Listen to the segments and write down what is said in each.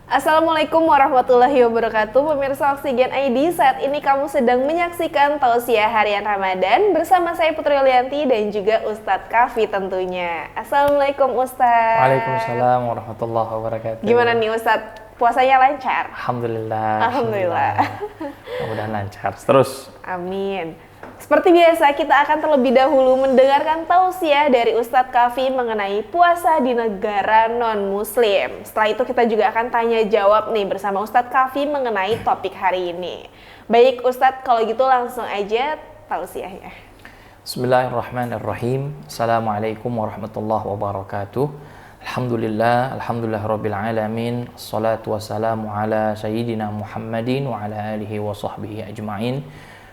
Assalamualaikum warahmatullahi wabarakatuh. Pemirsa Oksigen ID, saat ini kamu sedang menyaksikan Tausiah Harian Ramadan bersama saya Putri Yulianti dan juga Ustadz Kafi tentunya. Assalamualaikum Ustadz. Waalaikumsalam warahmatullahi wabarakatuh. Gimana nih Ustadz? Puasanya lancar? Alhamdulillah. Alhamdulillah. Mudah-mudahan lancar. Terus. Amin. Seperti biasa, kita akan terlebih dahulu mendengarkan tausiah dari Ustadz Kafi mengenai puasa di negara non-muslim. Setelah itu kita juga akan tanya jawab nih bersama Ustadz Kafi mengenai topik hari ini. Baik Ustadz, kalau gitu langsung aja tausiahnya. Bismillahirrahmanirrahim. Assalamualaikum warahmatullahi wabarakatuh. Alhamdulillah rabbil alamin. Assalatu wassalamu ala sayyidina Muhammadin wa ala alihi wa sahbihi ajma'in.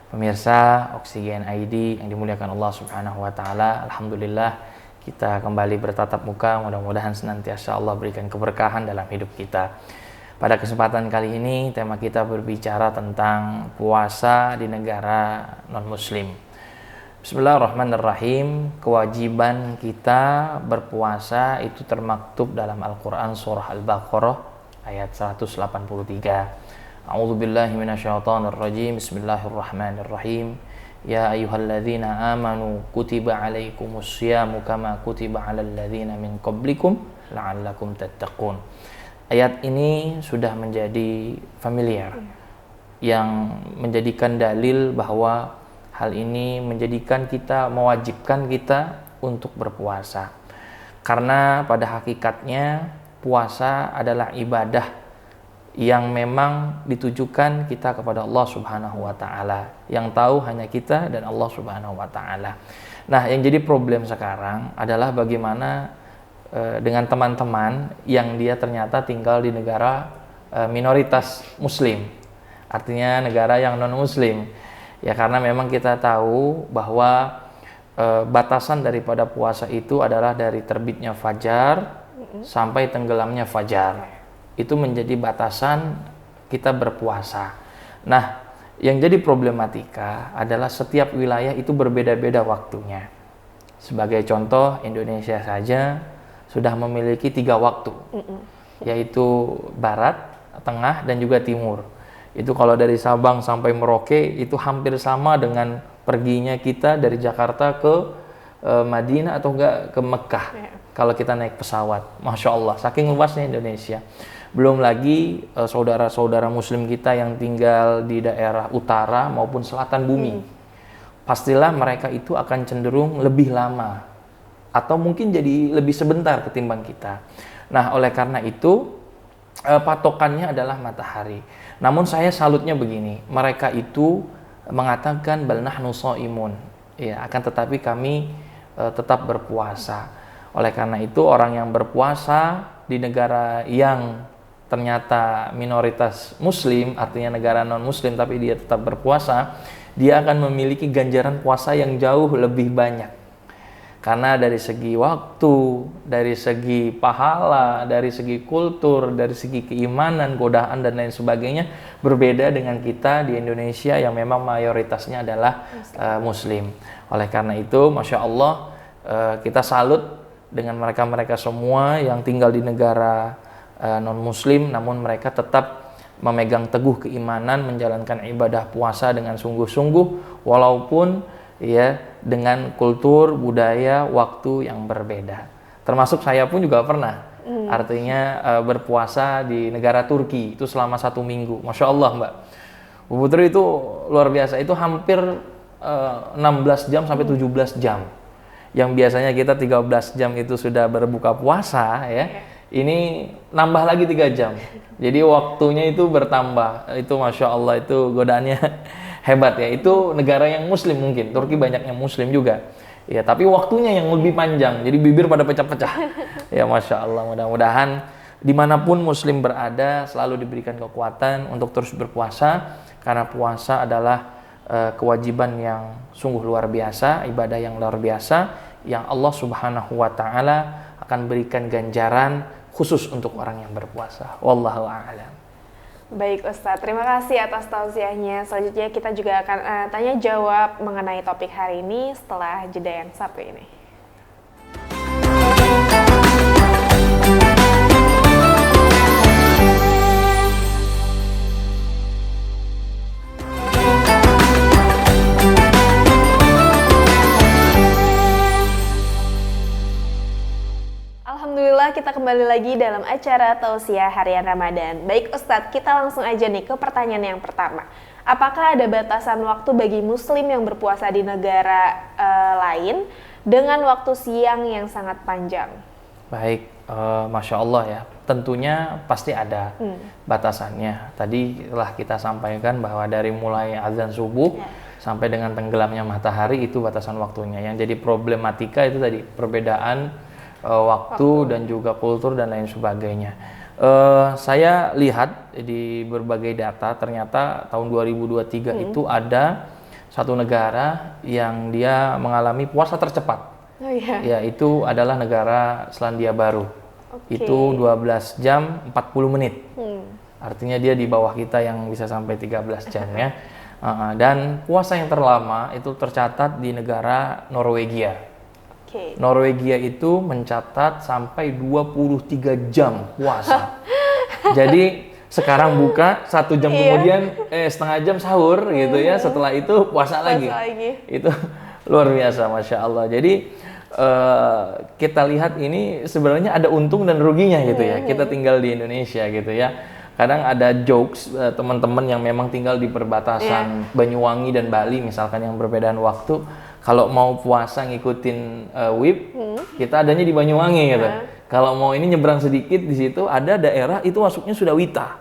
Pemirsa Oksigen ID yang dimuliakan Allah Subhanahu wa taala, alhamdulillah kita kembali bertatap muka, mudah-mudahan senantiasa Allah berikan keberkahan dalam hidup kita. Pada kesempatan kali ini tema kita berbicara tentang puasa di negara non-muslim. Bismillahirrahmanirrahim. Kewajiban kita berpuasa itu termaktub dalam Al-Qur'an surah Al-Baqarah ayat 183. A'udzu billahi minasyaitonir rajim. Bismillahirrahmanirrahim. Ya ayyuhalladzina amanu kutiba alaikumus syamu kama kutiba alal ladzina min qablikum la'allakum tattaqun. Ayat ini sudah menjadi familiar, yang menjadikan dalil bahwa hal ini menjadikan kita, mewajibkan kita untuk berpuasa. Karena pada hakikatnya puasa adalah ibadah yang memang ditujukan kita kepada Allah Subhanahu wa taala. Yang tahu hanya kita dan Allah Subhanahu wa taala. Nah, yang jadi problem sekarang adalah bagaimana dengan teman-teman yang dia ternyata tinggal di negara minoritas muslim. Artinya negara yang non-muslim. Ya, karena memang kita tahu bahwa batasan daripada puasa itu adalah dari terbitnya fajar sampai tenggelamnya fajar. Itu menjadi batasan kita berpuasa. Nah, yang jadi problematika adalah setiap wilayah itu berbeda-beda waktunya. Sebagai contoh, Indonesia saja sudah memiliki 3 waktu, yaitu Barat, Tengah, dan juga Timur. Itu kalau dari Sabang sampai Merauke itu hampir sama dengan perginya kita dari Jakarta ke Madinah atau enggak ke Mekah. Kalau kita naik pesawat, Masya Allah, saking luasnya Indonesia. Belum lagi saudara-saudara muslim kita yang tinggal di daerah utara maupun selatan bumi. Pastilah mereka itu akan cenderung lebih lama atau mungkin jadi lebih sebentar ketimbang kita. Nah, oleh karena itu patokannya adalah matahari. Namun saya salutnya begini, mereka itu mengatakan bal nahnu shaimun. Ya, akan tetapi kami tetap berpuasa. Oleh karena itu orang yang berpuasa di negara yang ternyata minoritas muslim, artinya negara non-muslim tapi dia tetap berpuasa, dia akan memiliki ganjaran puasa yang jauh lebih banyak. Karena dari segi waktu, dari segi pahala, dari segi kultur, dari segi keimanan, godaan dan lain sebagainya berbeda dengan kita di Indonesia yang memang mayoritasnya adalah muslim. Oleh karena itu, Masya Allah, kita salut dengan mereka-mereka semua yang tinggal di negara non-muslim, namun mereka tetap memegang teguh keimanan, menjalankan ibadah puasa dengan sungguh-sungguh, walaupun ya dengan kultur, budaya, waktu yang berbeda. Termasuk saya pun juga pernah, artinya berpuasa di negara Turki itu selama 1 minggu. Masya Allah Mbak, Bu Putri, itu luar biasa, itu hampir 16 jam sampai 17 jam. Yang biasanya kita 13 jam itu sudah berbuka puasa ya. Ini nambah lagi 3 jam. Jadi waktunya itu bertambah. Itu Masya Allah, itu godaannya hebat ya. Itu negara yang muslim mungkin. Turki banyaknya muslim juga. Ya, tapi waktunya yang lebih panjang. Jadi bibir pada pecah-pecah. Ya Masya Allah, mudah-mudahan dimanapun muslim berada selalu diberikan kekuatan untuk terus berpuasa. Karena puasa adalah kewajiban yang sungguh luar biasa, ibadah yang luar biasa, yang Allah Subhanahu wa ta'ala akan berikan ganjaran khusus untuk orang yang berpuasa. Wallahu a'lam. Baik Ustadz, terima kasih atas tausiahnya. Selanjutnya kita juga akan tanya jawab mengenai topik hari ini setelah jeda yang satu ini. kembali lagi dalam acara Tausiah Harian Ramadan. Baik Ustadz, kita langsung aja nih ke pertanyaan yang pertama. Apakah ada batasan waktu bagi muslim yang berpuasa di negara lain dengan waktu siang yang sangat panjang? Baik, Masya Allah ya, tentunya pasti ada batasannya. Tadi telah kita sampaikan bahwa dari mulai azan subuh sampai dengan tenggelamnya matahari itu batasan waktunya. Yang jadi problematika itu tadi perbedaan waktu dan juga kultur dan lain sebagainya. Saya lihat di berbagai data ternyata tahun 2023 itu ada satu negara yang dia mengalami puasa tercepat. Oh iya. Ya, itu adalah negara Selandia Baru. Itu 12 jam 40 menit. Artinya dia di bawah kita yang bisa sampai 13 jam ya. Dan puasa yang terlama itu tercatat di negara Norwegia. Norwegia itu mencatat sampai 23 jam puasa. Jadi sekarang buka 1 jam kemudian setengah jam sahur gitu ya. Setelah itu puasa lagi. Itu luar biasa, Masya Allah. Jadi kita lihat ini sebenarnya ada untung dan ruginya gitu ya. Kita tinggal di Indonesia gitu ya. Kadang ada jokes teman-teman yang memang tinggal di perbatasan Banyuwangi dan Bali misalkan yang berbedaan waktu. Kalau mau puasa ngikutin WIB, kita adanya di Banyuwangi gitu. Kalau mau ini nyebrang sedikit di situ ada daerah itu masuknya sudah Wita.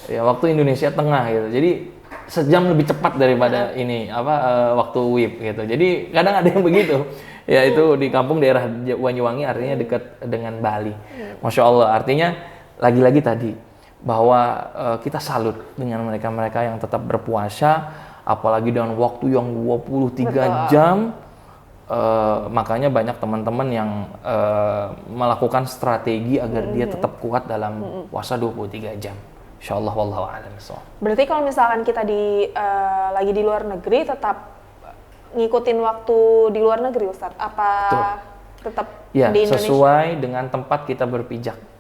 Ya, waktu Indonesia Tengah gitu. Jadi sejam lebih cepat daripada ini waktu WIB gitu. Jadi kadang ada yang begitu. Ya itu di kampung daerah Banyuwangi artinya dekat dengan Bali. Masya Allah, artinya lagi-lagi tadi bahwa kita salut dengan mereka-mereka yang tetap berpuasa apalagi dengan waktu yang 23 jam. Makanya banyak teman-teman yang melakukan strategi agar dia tetap kuat dalam puasa 23 jam. Insyaallah wallahu a'lam. Berarti kalau misalkan kita lagi di luar negeri tetap ngikutin waktu di luar negeri, Ustadz? Apa tetap ya, di Indonesia? Sesuai dengan tempat kita berpijak.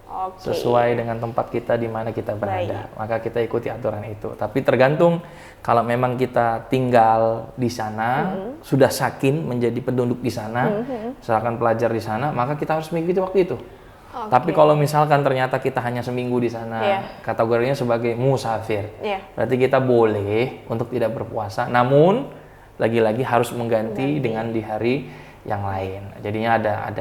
Sesuai dengan tempat kita di mana kita berada. Maka kita ikuti aturan itu. Tapi tergantung kalau memang kita tinggal di sana, sudah sakin menjadi penduduk di sana, misalkan pelajar di sana, maka kita harus mengikuti waktu itu. Tapi kalau misalkan ternyata kita hanya seminggu di sana, kategorinya sebagai musafir. Berarti kita boleh untuk tidak berpuasa, namun lagi-lagi harus mengganti dengan di hari yang lain. Jadinya ada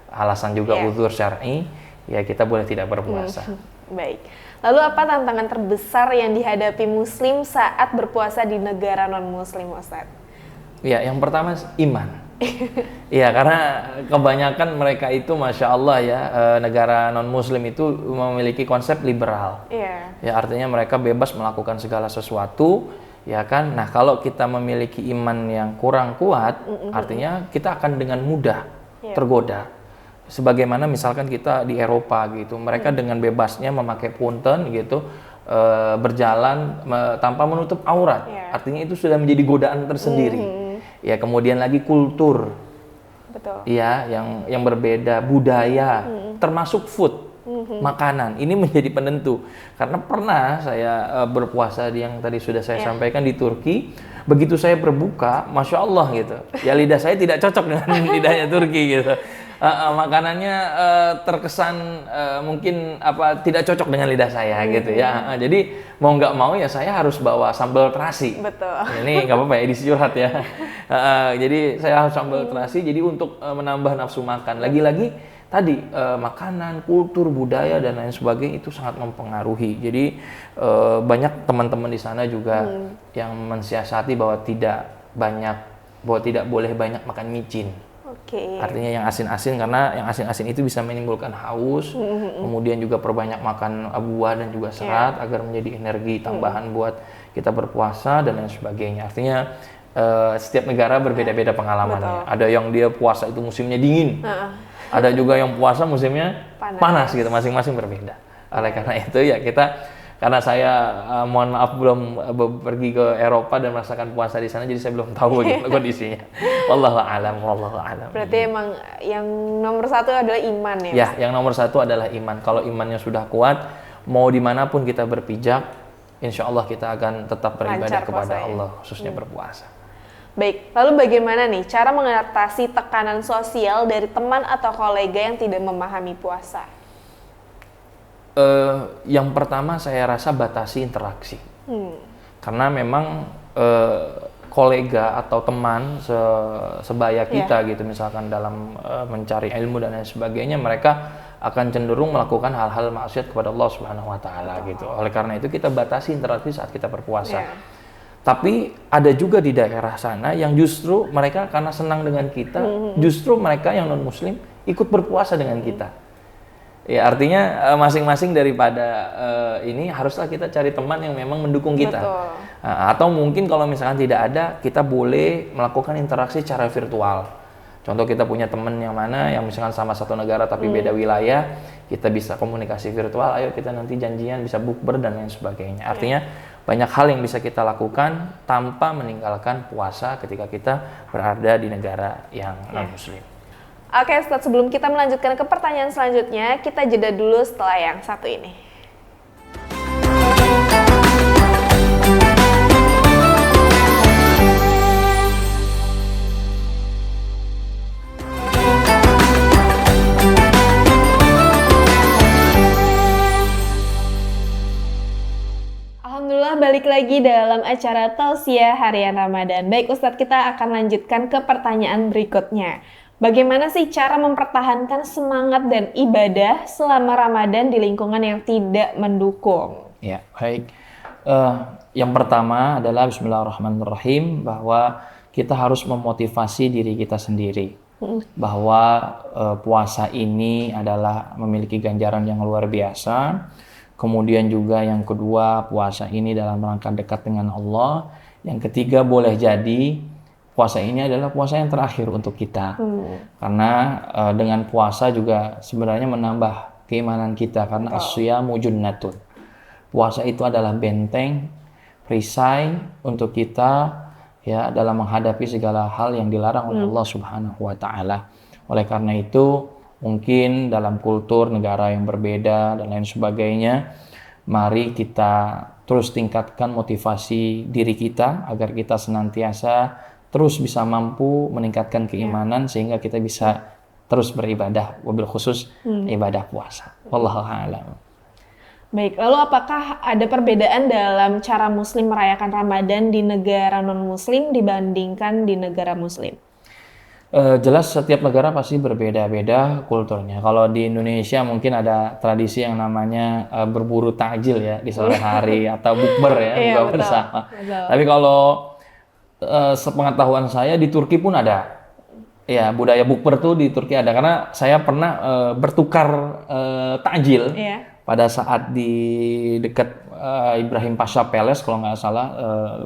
alasan juga uzur syar'i, ya kita boleh tidak berpuasa. Baik. Lalu apa tantangan terbesar yang dihadapi muslim saat berpuasa di negara non-muslim, Ustaz? Ya, yang pertama iman. Iya, karena kebanyakan mereka itu Masya Allah ya, negara non-muslim itu memiliki konsep liberal. Ya, artinya mereka bebas melakukan segala sesuatu, ya kan? Nah, kalau kita memiliki iman yang kurang kuat, artinya kita akan dengan mudah tergoda. Sebagaimana misalkan kita di Eropa gitu, mereka dengan bebasnya memakai punten gitu, berjalan tanpa menutup aurat. Artinya itu sudah menjadi godaan tersendiri. Ya, kemudian lagi kultur. Ya, yang berbeda, budaya, termasuk food, makanan. Ini menjadi penentu. Karena pernah saya berpuasa yang tadi sudah saya sampaikan di Turki. Begitu saya berbuka, Masya Allah gitu. Ya lidah saya tidak cocok dengan lidahnya Turki gitu. Makanannya terkesan mungkin tidak cocok dengan lidah saya gitu ya. Jadi mau nggak mau ya saya harus bawa sambal terasi. Betul. Ini nggak apa-apa ya, edisi curhat ya. Jadi saya harus sambal terasi. Jadi untuk menambah nafsu makan. Lagi-lagi tadi makanan, kultur, budaya dan lain sebagainya itu sangat mempengaruhi. Jadi banyak teman-teman di sana juga yang mensiasati bahwa tidak boleh banyak makan micin. Artinya yang asin-asin, karena yang asin-asin itu bisa menimbulkan haus, kemudian juga perbanyak makan buah dan juga serat agar menjadi energi tambahan buat kita berpuasa dan lain sebagainya. Artinya setiap negara berbeda-beda pengalamannya. Ada yang dia puasa itu musimnya dingin, ada juga yang puasa musimnya panas gitu, masing-masing berbeda. Oleh karena itu ya karena saya mohon maaf belum pergi ke Eropa dan merasakan puasa di sana, jadi saya belum tahu bagaimana kondisinya. Wallahu a'lam. Berarti emang yang nomor satu adalah iman ya? Ya, yang nomor satu adalah iman. Kalau imannya sudah kuat, mau dimanapun kita berpijak, insya Allah kita akan tetap beribadah kepada Allah, khususnya berpuasa. Baik, lalu bagaimana nih cara mengatasi tekanan sosial dari teman atau kolega yang tidak memahami puasa? Yang pertama saya rasa batasi interaksi. Karena memang kolega atau teman sebaya kita gitu, misalkan dalam mencari ilmu dan lain sebagainya, mereka akan cenderung melakukan hal-hal maksiat kepada Allah Subhanahu wa taala gitu. Oleh karena itu kita batasi interaksi saat kita berpuasa. Tapi ada juga di daerah sana yang justru mereka karena senang dengan kita, justru mereka yang non muslim ikut berpuasa dengan kita. Ya artinya masing-masing daripada ini haruslah kita cari teman yang memang mendukung kita. Atau mungkin kalau misalkan tidak ada, kita boleh melakukan interaksi secara virtual. Contoh kita punya teman yang mana yang misalkan sama satu negara tapi beda wilayah, kita bisa komunikasi virtual, ayo kita nanti janjian bisa bukber dan lain sebagainya. Artinya banyak hal yang bisa kita lakukan tanpa meninggalkan puasa ketika kita berada di negara yang non-muslim. Oke, Ustadz, sebelum kita melanjutkan ke pertanyaan selanjutnya, kita jeda dulu setelah yang satu ini. Alhamdulillah, balik lagi dalam acara Tausiah Harian Ramadan. Baik Ustadz, kita akan lanjutkan ke pertanyaan berikutnya. Bagaimana sih cara mempertahankan semangat dan ibadah selama Ramadan di lingkungan yang tidak mendukung? Ya, baik. Yang pertama adalah Bismillahirrahmanirrahim, bahwa kita harus memotivasi diri kita sendiri. Bahwa puasa ini adalah memiliki ganjaran yang luar biasa. Kemudian juga yang kedua, puasa ini dalam rangka dekat dengan Allah. Yang ketiga, boleh jadi puasa ini adalah puasa yang terakhir untuk kita. Karena dengan puasa juga sebenarnya menambah keimanan kita. Karena as-siyamu junnatun. Puasa itu adalah benteng, perisai untuk kita ya dalam menghadapi segala hal yang dilarang oleh Allah Subhanahu wa taala. Oleh karena itu, mungkin dalam kultur negara yang berbeda dan lain sebagainya, mari kita terus tingkatkan motivasi diri kita agar kita senantiasa terus bisa mampu meningkatkan keimanan sehingga kita bisa terus beribadah, wabil khusus ibadah puasa. Wallahu a'lam. Baik, lalu apakah ada perbedaan dalam cara Muslim merayakan Ramadan di negara non-Muslim dibandingkan di negara Muslim? Jelas setiap negara pasti berbeda-beda kulturnya. Kalau di Indonesia mungkin ada tradisi yang namanya berburu takjil ya di sore hari atau bukber ya, buka bersama. Tapi kalau sepengetahuan saya di Turki pun ada. Ya, budaya bukber tuh di Turki ada karena saya pernah bertukar takjil pada saat di dekat Ibrahim Pasha Palace kalau nggak salah,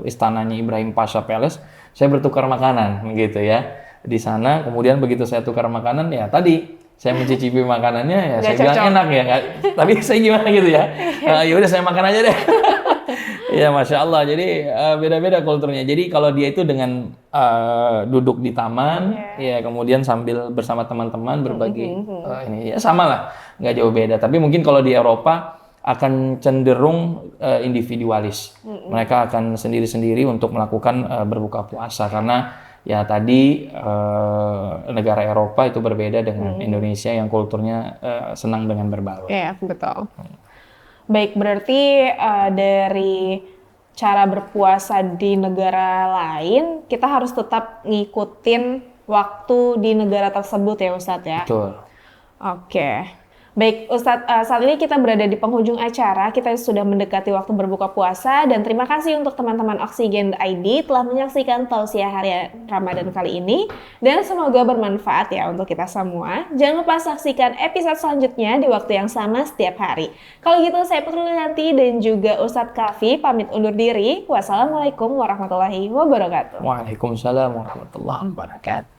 istananya Ibrahim Pasha Palace. Saya bertukar makanan gitu ya. Di sana kemudian begitu saya tukar makanan ya tadi saya mencicipi makanannya ya saya bilang enak ya tapi saya gimana gitu ya ya udah saya makan aja deh. Ya Masya Allah, jadi beda-beda kulturnya. Jadi kalau dia itu dengan duduk di taman ya kemudian sambil bersama teman-teman berbagi ini ya sama lah, nggak jauh beda. Tapi mungkin kalau di Eropa akan cenderung individualis. Mereka akan sendiri-sendiri untuk melakukan berbuka puasa karena ya tadi negara Eropa itu berbeda dengan Indonesia yang kulturnya senang dengan berbaur. Iya, betul. Baik, berarti dari cara berpuasa di negara lain, kita harus tetap ngikutin waktu di negara tersebut ya Ustadz ya? Betul. Oke. Baik Ustadz, saat ini kita berada di penghujung acara, kita sudah mendekati waktu berbuka puasa dan terima kasih untuk teman-teman Oksigen.id telah menyaksikan Tausiah Harian Ramadan kali ini dan semoga bermanfaat ya untuk kita semua. Jangan lupa saksikan episode selanjutnya di waktu yang sama setiap hari. Kalau gitu saya Putri Lianti dan juga Ustadz Kafi pamit undur diri. Wassalamualaikum warahmatullahi wabarakatuh. Waalaikumsalam warahmatullahi wabarakatuh.